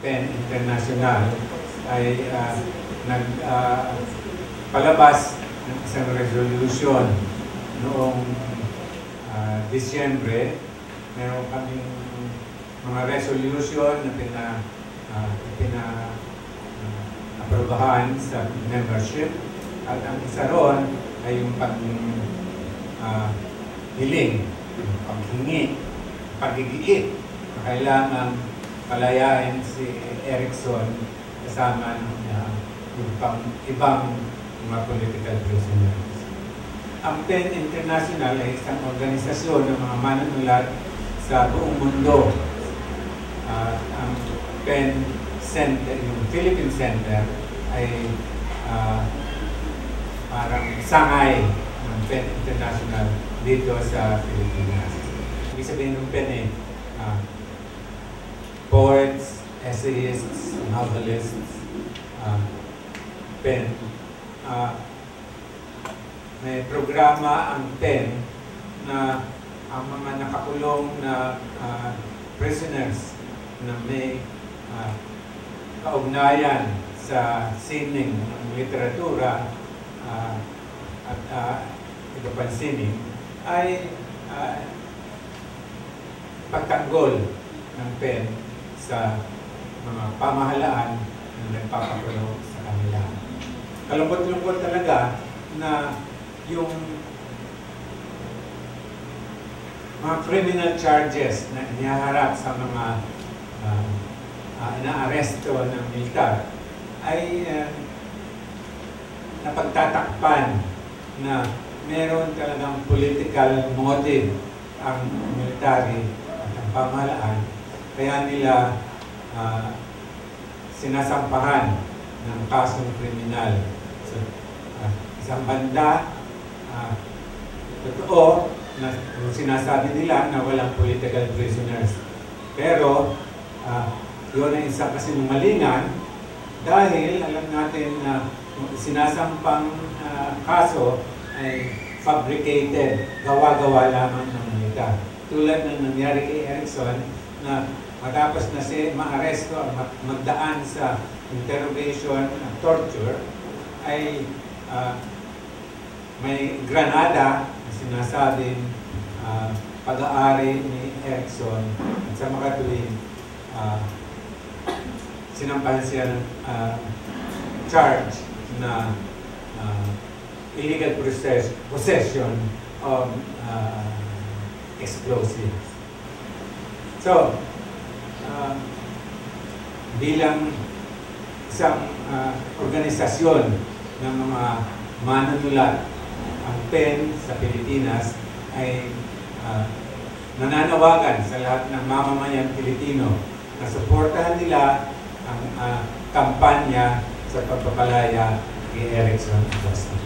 PEN International ay nagpalabas ng isang resolution noong Disyembre. Meron kaming mga resolution na pina-aprobahan sa membership, at ang isa ron ay yung paghiling, paghingi, pagigiit na kailangan palayain si Erickson kasama ng ibang mga political prisoners. Ang PEN International ay isang organisasyon ng mga manunulat sa buong mundo. Ang PEN Center, yung Philippine Center, ay parang sangay ng PEN International dito sa Pilipinas. Ibig sabihin ng PEN poets, essayists, novelists, PEN. May programa ang PEN na ang mga nakakulong na prisoners na may kaugnayan sa sining ng literatura at iba pang sining ay pagtanggol ng PEN sa mga pamahalaan na nagpapakulong sa kanila. Kalungkot-lungkot talaga na yung mga criminal charges na inihaharap sa mga inaaresto ng militar ay napagtatakpan na meron talagang political motive ang military at ang pamahalaan, kaya nila sinasampahan ng kasong kriminal. So, isang banda, totoo na sinasabi nila na walang political prisoners. Pero, yun ay isang kasinungalingan dahil alam natin na sinasampang kaso ay fabricated, gawa-gawa lamang ng militar. Tulad ng nangyari kay Erickson na matapos na siya maaresto at magdaan sa interrogation at torture, ay may granada na sinasabing pag-aari ni Erickson, at sa makatuwing sinampahan siya ng charge na illegal possession of explosives. So, bilang isang organisasyon ng mga manunulat, ang PEN sa Pilipinas ay nananawagan sa lahat ng mamamayang Pilipino na suportahan nila ang kampanya sa pagpapalaya kay Erickson Acosta.